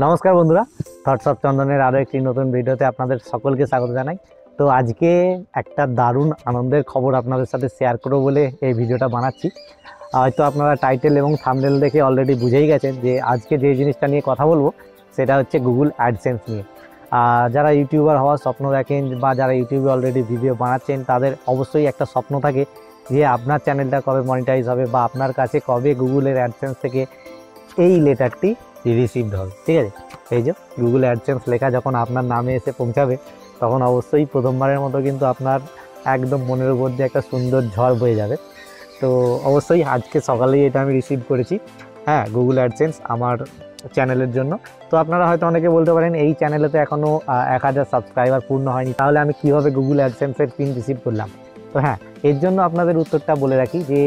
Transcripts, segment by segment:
নমস্কার বন্ধুরা, thoughts of চন্দনের আরও একটি নতুন ভিডিওতে আপনাদের সকলকে স্বাগত জানাই। তো আজকে একটা দারুণ আনন্দের খবর আপনাদের সাথে শেয়ার করব বলে এই ভিডিওটা বানাচ্ছি। হয়তো আপনারা টাইটেল এবং থাম্বনেল দেখে অলরেডি বুঝেই গেছেন যে আজকে যে জিনিসটা নিয়ে কথা বলবো সেটা হচ্ছে গুগল অ্যাডসেন্স নিয়ে। যারা ইউটিউবার হওয়ার স্বপ্ন দেখেন বা যারা ইউটিউবে অলরেডি ভিডিও বানাচ্ছেন তাদের অবশ্যই একটা স্বপ্ন থাকে যে আপনার চ্যানেলটা কবে মনিটাইজ হবে বা আপনার কাছে কবে গুগলের অ্যাডসেন্স থেকে এই লেটারটি রিসিভড হবে। ঠিক আছে, এই যে গুগল অ্যাডসেন্স লেখা যখন আপনার নামে এসে পৌঁছাবে তখন অবশ্যই প্রথমবারের মতো কিন্তু আপনার একদম মনের উপর দিয়ে একটা সুন্দর ঝড় বয়ে যাবে। তো অবশ্যই আজকে সকালেই এটা আমি রিসিভ করেছি, হ্যাঁ, গুগল অ্যাডসেন্স আমার চ্যানেলের জন্য। তো আপনারা হয়তো অনেকে বলতে পারেন এই চ্যানেলে তো এখনও 1000 সাবস্ক্রাইবার পূর্ণ হয়নি, তাহলে আমি কীভাবে গুগল অ্যাডসেন্সের পিন রিসিভ করলাম। তো হ্যাঁ, এর জন্য আপনাদের উত্তরটা বলে রাখি যে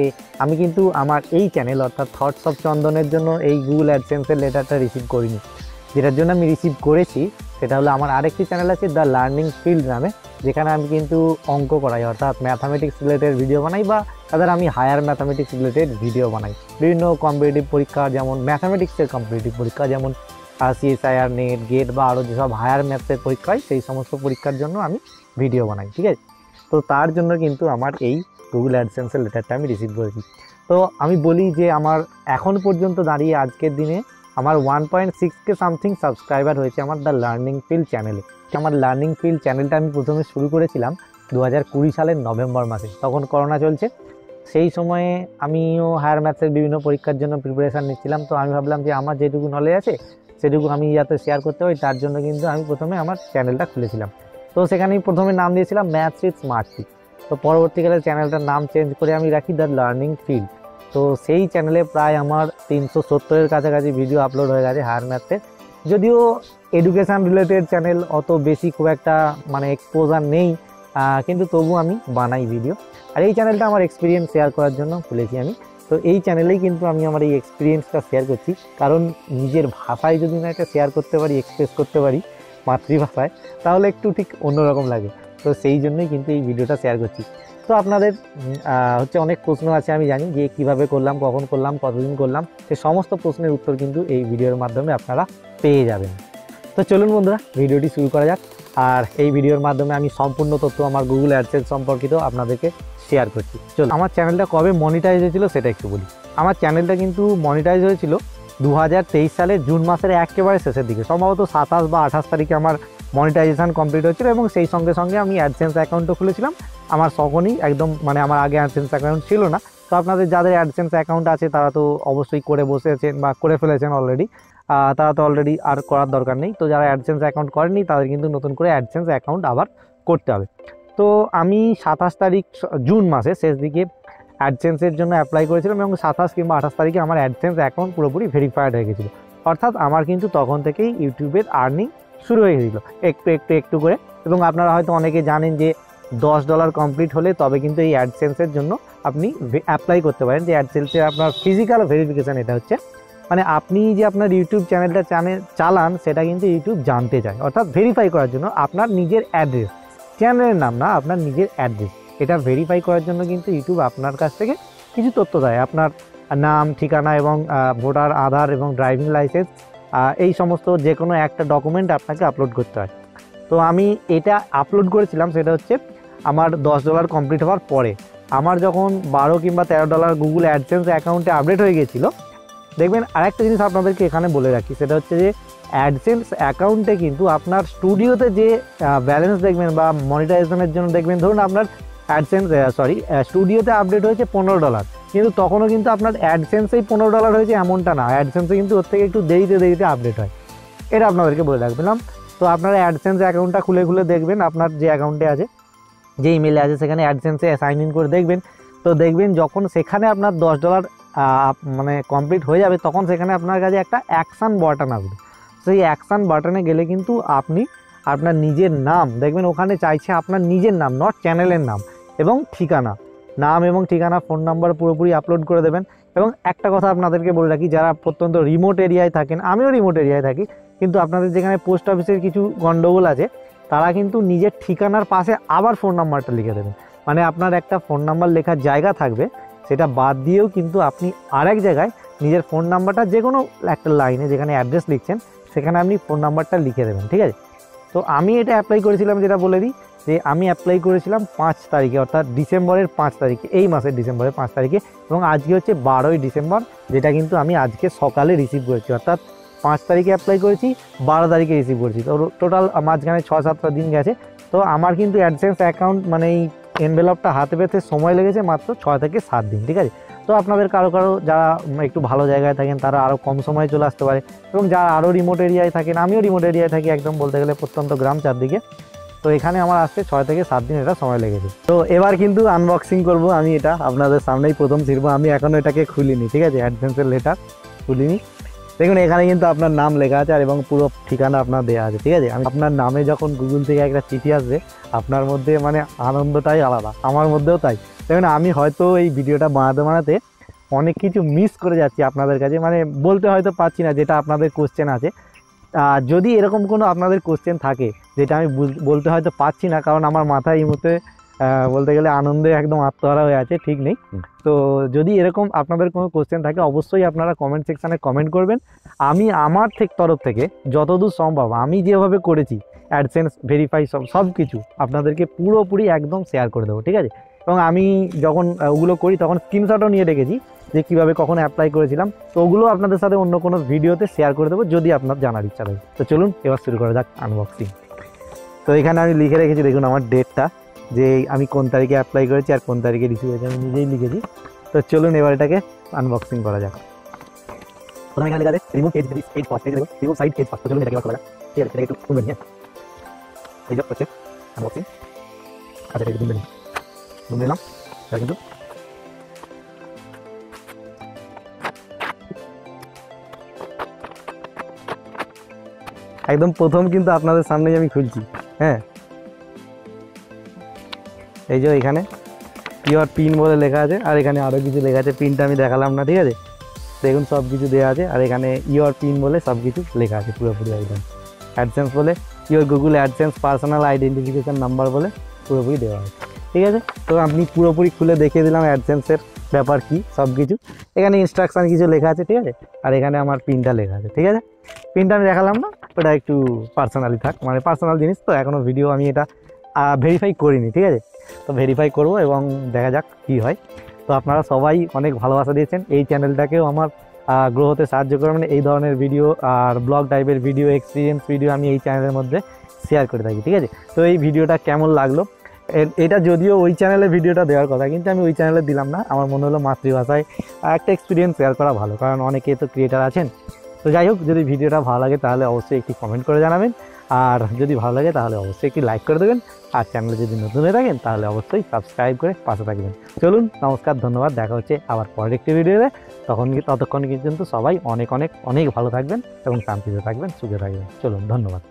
আমি কিন্তু আমার এই চ্যানেল অর্থাৎ থটস অফ চন্দনের জন্য এই গুগল অ্যাডসেন্সের লেটারটা রিসিভ করিনি। যেটার জন্য আমি রিসিভ করেছি সেটা হলো আমার আরেকটি চ্যানেল আছে দ্য লার্নিং ফিল্ড নামে, যেখানে আমি কিন্তু অঙ্ক করাই অর্থাৎ ম্যাথামেটিক্স রিলেটেড ভিডিও বানাই বা তাদের আমি হায়ার ম্যাথামেটিক্স রিলেটেড ভিডিও বানাই। বিভিন্ন কম্পিটিটিভ পরীক্ষা যেমন ম্যাথামেটিক্সের কম্পিটিটিভ পরীক্ষা যেমন CSIR, নেট, গেট বা আরও যেসব হায়ার ম্যাথসের পরীক্ষা হয় সেই সমস্ত পরীক্ষার জন্য আমি ভিডিও বানাই। ঠিক আছে, তো তার জন্য কিন্তু আমার এই গুগল অ্যাডসেন্সের লেটারটা আমি রিসিভ করেছি। তো আমি বলি যে আমার এখন পর্যন্ত দাঁড়িয়ে আজকের দিনে আমার 1.6K সামথিং সাবস্ক্রাইবার হয়েছে আমার দ্য লার্নিং ফিল্ড চ্যানেলে। আমার লার্নিং ফিল্ড চ্যানেলটা আমি প্রথমে শুরু করেছিলাম 2020 সালের নভেম্বর মাসে, তখন করোনা চলছে। সেই সময়ে আমিও হায়ার ম্যাথসের বিভিন্ন পরীক্ষার জন্য প্রিপারেশান নিচ্ছিলাম। তো আমি ভাবলাম যে আমার যেটুকু নলেজ আছে সেটুকু আমি যাতে শেয়ার করতে পারি, তার জন্য কিন্তু আমি প্রথমে আমার চ্যানেলটা খুলেছিলাম। তো সেখানে প্রথমে নাম দিয়েছিলাম ম্যাথস উইথ স্মার্টফিট। তো পরবর্তীকালে চ্যানেলটার নাম চেঞ্জ করে আমি রাখি দ্য লার্নিং ফিল্ড। তো সেই চ্যানেলে প্রায় আমার 370-এর কাছাকাছি ভিডিও আপলোড হয়ে গেছে হায়ার ম্যাথসের। যদিও এডুকেশান রিলেটেড চ্যানেল, অত বেশি খুব একটা মানে এক্সপোজার নেই, কিন্তু তবু আমি বানাই ভিডিও। আর এই চ্যানেলটা আমার এক্সপিরিয়েন্স শেয়ার করার জন্য খুলেছি আমি। তো এই চ্যানেলেই কিন্তু আমি আমার এই এক্সপিরিয়েন্সটা শেয়ার করছি, কারণ নিজের ভাষায় যদি না এটা শেয়ার করতে পারি, এক্সপ্রেস করতে পারি মাতৃভাষায়, তাহলে একটু ঠিক অন্যরকম লাগে। তো সেই জন্যই কিন্তু এই ভিডিওটা শেয়ার করছি। তো আপনাদের হচ্ছে অনেক প্রশ্ন আছে আমি জানি যে কিভাবে করলাম, কখন করলাম, কতদিন করলাম, সে সমস্ত প্রশ্নের উত্তর কিন্তু এই ভিডিওর মাধ্যমে আপনারা পেয়ে যাবেন। তো চলুন বন্ধুরা, ভিডিওটি শুরু করা যাক। আর এই ভিডিওর মাধ্যমে আমি সম্পূর্ণ তথ্য আমার গুগল অ্যাডসেন্স সম্পর্কিত আপনাদেরকে শেয়ার করছি। চলুন, আমার চ্যানেলটা কবে মনিটাইজ হয়েছিল সেটা একটু বলি। আমার চ্যানেলটা কিন্তু মনিটাইজ হয়েছিল 2023 সালের জুন মাসের একেবারে শেষের দিকে, সম্ভবত 27 বা 28 তারিখে আমার মনিটাইজেশন কমপ্লিট হয়েছিল এবং সেই সঙ্গে সঙ্গে আমি অ্যাডসেন্স অ্যাকাউন্টও খুলেছিলাম। আমার তখনই একদম মানে আমার আগে অ্যাডসেন্স অ্যাকাউন্ট ছিল না। তো আপনাদের যাদের অ্যাডসেন্স অ্যাকাউন্ট আছে তারা তো অবশ্যই করে বসেছেন বা করে ফেলেছেন অলরেডি, তারা তো অলরেডি আর করার দরকার নেই। তো যারা অ্যাডসেন্স অ্যাকাউন্ট করেনি তাদের কিন্তু নতুন করে অ্যাডসেন্স অ্যাকাউন্ট আবার করতে হবে। তো আমি 27 তারিখ জুন মাসে শেষ দিকে অ্যাডসেন্সের জন্য অ্যাপ্লাই করেছিলাম এবং 27 কিংবা 28 তারিখে আমার অ্যাডসেন্স অ্যাকাউন্ট পুরোপুরি ভেরিফাইড হয়ে গেছিলো। অর্থাৎ আমার কিন্তু তখন থেকেই ইউটিউবের আর্নিং শুরু হয়ে গেছিলো একটু করে। এবং আপনারা হয়তো অনেকে জানেন যে $10 কমপ্লিট হলে তবে কিন্তু এই অ্যাডসেন্সের জন্য আপনি অ্যাপ্লাই করতে পারেন। যে অ্যাডসেন্সের আপনার ফিজিক্যাল ভেরিফিকেশান, এটা হচ্ছে মানে আপনি যে আপনার ইউটিউব চ্যানেলটা চালান সেটা কিন্তু ইউটিউব জানতে চায়, অর্থাৎ ভেরিফাই করার জন্য আপনার নিজের অ্যাড্রেস, চ্যানেলের নাম না, আপনার নিজের অ্যাড্রেস, এটা ভেরিফাই করার জন্য কিন্তু ইউটিউব আপনার কাছ থেকে কিছু তথ্য দেয়। আপনার নাম, ঠিকানা এবং ভোটার, আধার এবং ড্রাইভিং লাইসেন্স, এই সমস্ত যে কোনো একটা ডকুমেন্ট আপনাকে আপলোড করতে হয়। তো আমি এটা আপলোড করেছিলাম, সেটা হচ্ছে আমার $10 কমপ্লিট হওয়ার পরে। আমার যখন $12 কিংবা $13 গুগল অ্যাডসেন্স অ্যাকাউন্টে আপডেট হয়ে গিয়েছিলো, দেখবেন আরেকটা জিনিস আপনাদেরকে এখানে বলে রাখি, সেটা হচ্ছে যে অ্যাডসেন্স অ্যাকাউন্টে কিন্তু আপনার স্টুডিওতে যে ব্যালেন্স দেখবেন বা মনিটাইজেশনের জন্য দেখবেন, ধরুন আপনার অ্যাডসেন্স স্টুডিওতে আপডেট হয়েছে $15, কিন্তু তখনও কিন্তু আপনার অ্যাডসেন্সেই $15 হয়েছে এমনটা না, অ্যাডসেন্সে কিন্তু ওর থেকে একটু দেরিতে আপডেট হয়। এটা আপনাদেরকে বলে রাখলাম। তো আপনারা অ্যাডসেন্স অ্যাকাউন্টটা খুলে দেখবেন, আপনার যে অ্যাকাউন্টে আছে, যে ইমেলে আছে, সেখানে অ্যাডসেন্সে সাইন ইন করে দেখবেন। তো দেখবেন যখন সেখানে আপনার $10 মানে কমপ্লিট হয়ে যাবে, তখন সেখানে আপনার কাছে একটা অ্যাকশান বাটন আসবে। সেই অ্যাকশান বাটনে গেলে কিন্তু আপনি আপনার নিজের নাম দেখবেন, ওখানে চাইছে আপনার নিজের নাম, নট চ্যানেলের নাম, এবং ঠিকানা, নাম এবং ঠিকানা, ফোন নাম্বার পুরোপুরি আপলোড করে দেবেন। এবং একটা কথা আপনাদেরকে বলে রাখি, যারা প্রত্যন্ত রিমোট এরিয়ায় থাকেন, আমিও রিমোট এরিয়ায় থাকি, কিন্তু আপনাদের যেখানে পোস্ট অফিসের কিছু গণ্ডগোল আছে, তারা কিন্তু নিজের ঠিকানার পাশে আবার ফোন নাম্বারটা লিখে দেবেন। মানে আপনার একটা ফোন নাম্বার লেখার জায়গা থাকবে, সেটা বাদ দিয়েও কিন্তু আপনি আরেক জায়গায় নিজের ফোন নাম্বারটা যে কোনো একটা লাইনে যেখানে অ্যাড্রেস লিখছেন সেখানে আপনি ফোন নাম্বারটা লিখে দেবেন, ঠিক আছে। তো আমি এটা অ্যাপ্লাই করেছিলাম, যেটা বলে দিই যে আমি অ্যাপ্লাই করেছিলাম 5 তারিখে, অর্থাৎ ডিসেম্বরের 5 তারিখে, এই মাসের ডিসেম্বরের 5 তারিখে, এবং আজকে হচ্ছে 12ই ডিসেম্বর, যেটা কিন্তু আমি আজকে সকালে রিসিভ করেছি, অর্থাৎ 5 তারিখে অ্যাপ্লাই করেছি, 12 তারিখে রিসিভ করেছি। তো টোটাল মাঝখানে 6-7টা দিন গেছে। তো আমার কিন্তু অ্যাডসেন্স অ্যাকাউন্ট মানে এই এনভেলপটা হাতে পেতে সময় লেগেছে মাত্র 6 থেকে 7 দিন, ঠিক আছে। তো আপনাদের কারো যারা একটু ভালো জায়গায় থাকেন তারা আরও কম সময়ে চলে আসতে পারে, এবং যারা আরও রিমোট এরিয়ায় থাকেন, আমিও রিমোট এরিয়ায় থাকি, একদম বলতে গেলে প্রত্যন্ত গ্রাম চারদিকে। তো এখানে আমার আসতে 6 থেকে 7 দিন এটা সময় লেগেছে। তো এবার কিন্তু আনবক্সিং করব আমি, এটা আপনাদের সামনেই প্রথম ছিড়ব। আমি এখনও এটাকে খুলিনি, ঠিক আছে, অ্যাডসেন্সের লেটার খুলিনি। দেখুন এখানে কিন্তু আপনার নাম লেখা আছে আর এবং পুরো ঠিকানা আপনার দেওয়া আছে, ঠিক আছে। আমি আপনার নামে যখন গুগল থেকে একটা চিঠি আসবে, আপনার মধ্যে মানে আনন্দটাই আলাদা, আমার মধ্যেও তাই। দেখুন আমি হয়তো এই ভিডিওটা বানাতে অনেক কিছু মিস করে যাচ্ছি আপনাদের কাছে, মানে বলতে হয়তো পারছি না, যেটা আপনাদের কোশ্চেন আছে। যদি এরকম কোনো আপনাদের কোশ্চেন থাকে যেটা আমি বলতে হয়তো পারছি না, কারণ আমার মাথায় এই মুহূর্তে বলতে গেলে আনন্দে একদম আত্মহারা হয়ে আছে, ঠিক নেই। তো যদি এরকম আপনাদের কোনো কোশ্চেন থাকে অবশ্যই আপনারা কমেন্ট সেকশানে কমেন্ট করবেন। আমি আমার তরফ থেকে যতদূর সম্ভব আমি যেভাবে করেছি অ্যাডসেন্স ভেরিফাই সব কিছু আপনাদেরকে পুরোপুরি একদম শেয়ার করে দেবো, ঠিক আছে। এবং আমি যখন ওগুলো করি তখন স্ক্রিনশটও নিয়ে রেখেছি যে কীভাবে কখন অ্যাপ্লাই করেছিলাম। তো ওগুলো আপনাদের সাথে অন্য কোনো ভিডিওতে শেয়ার করে দেবো যদি আপনার জানার ইচ্ছা থাকে। তো চলুন এবার শুরু করা যাক আনবক্সিং। তো এখানে আমি লিখে রেখেছি, দেখুন আমার ডেটটা, যে আমি কোন তারিখে অ্যাপ্লাই করেছি আর কোন তারিখে রিসিভ হয়েছে আমি নিজেই লিখেছি। তো চলুন এবার এটাকে আনবক্সিং করা যাক। প্রথমে এখানে লেখা আছে remove page first, remove side page first. চলুন এটাকে করা যাক, ঠিক আছে। এটাকে একটু খুলবেন, হ্যাঁ, এই যে হচ্ছে আনবক্সিং। আচ্ছা এটা খুলবেন, খুলে নিলাম। এটা কিন্তু একদম প্রথম কিন্তু আপনাদের সামনেই আমি খুলছি, হ্যাঁ। এই যে এখানে ইউর পিন বলে লেখা আছে, আর এখানে আরও কিছু লেখা আছে, পিনটা আমি দেখালাম না, ঠিক আছে। দেখুন সব কিছু দেওয়া আছে, আর এখানে ইউর পিন বলে সব কিছু লেখা আছে পুরোপুরি একদম। অ্যাডসেন্স বলে your Google AdSense personal identification number বলে পুরোপুরি দেওয়া আছে, ঠিক আছে। তো আপনি পুরোপুরি খুলে দেখিয়ে দিলাম অ্যাডসেন্সের ব্যাপার কি সব কিছু। এখানে ইনস্ট্রাকশান কিছু লেখা আছে, ঠিক আছে, আর এখানে আমার পিনটা লেখা আছে, ঠিক আছে। পিনটা আমি দেখালাম না, ওটা একটু পার্সোনালি থাক, মানে পার্সোনাল জিনিস তো, এখনও ভিডিও আমি এটা ভেরিফাই করিনি, ঠিক আছে। তো ভেরিফাই করব এবং দেখা যাক কী হয়। তো আপনারা সবাই অনেক ভালোবাসা দিয়েছেন, এই চ্যানেলটাকেও আমার গ্রো হতে সাহায্য করবেন। এই ধরনের ভিডিও আর ব্লগ টাইপের ভিডিও, এক্সপিরিয়েন্স ভিডিও আমি এই চ্যানেলের মধ্যে শেয়ার করে থাকি, ঠিক আছে। তো এই ভিডিওটা কেমন লাগলো, এটা যদিও ওই চ্যানেলে ভিডিওটা দেওয়ার কথা, কিন্তু আমি ওই চ্যানেলে দিলাম না। আমার মনে হলো মাতৃভাষায় একটা এক্সপিরিয়েন্স শেয়ার করা ভালো, কারণ অনেকে তো ক্রিয়েটার আছেন। তো যাই হোক, যদি ভিডিওটা ভালো লাগে তাহলে অবশ্যই একটি কমেন্ট করে জানাবেন, আর যদি ভালো লাগে তাহলে অবশ্যই একটি লাইক করে দেবেন, আর চ্যানেলে যদি নতুন হয়ে থাকেন তাহলে অবশ্যই সাবস্ক্রাইব করে পাশে থাকবেন। চলুন, নমস্কার, ধন্যবাদ, দেখা হচ্ছে আবার পরের একটি ভিডিওতে। ততক্ষণ কিন্তু সবাই অনেক অনেক অনেক ভালো থাকবেন এবং শান্তিতে থাকবেন, সুখে থাকবেন। চলুন, ধন্যবাদ।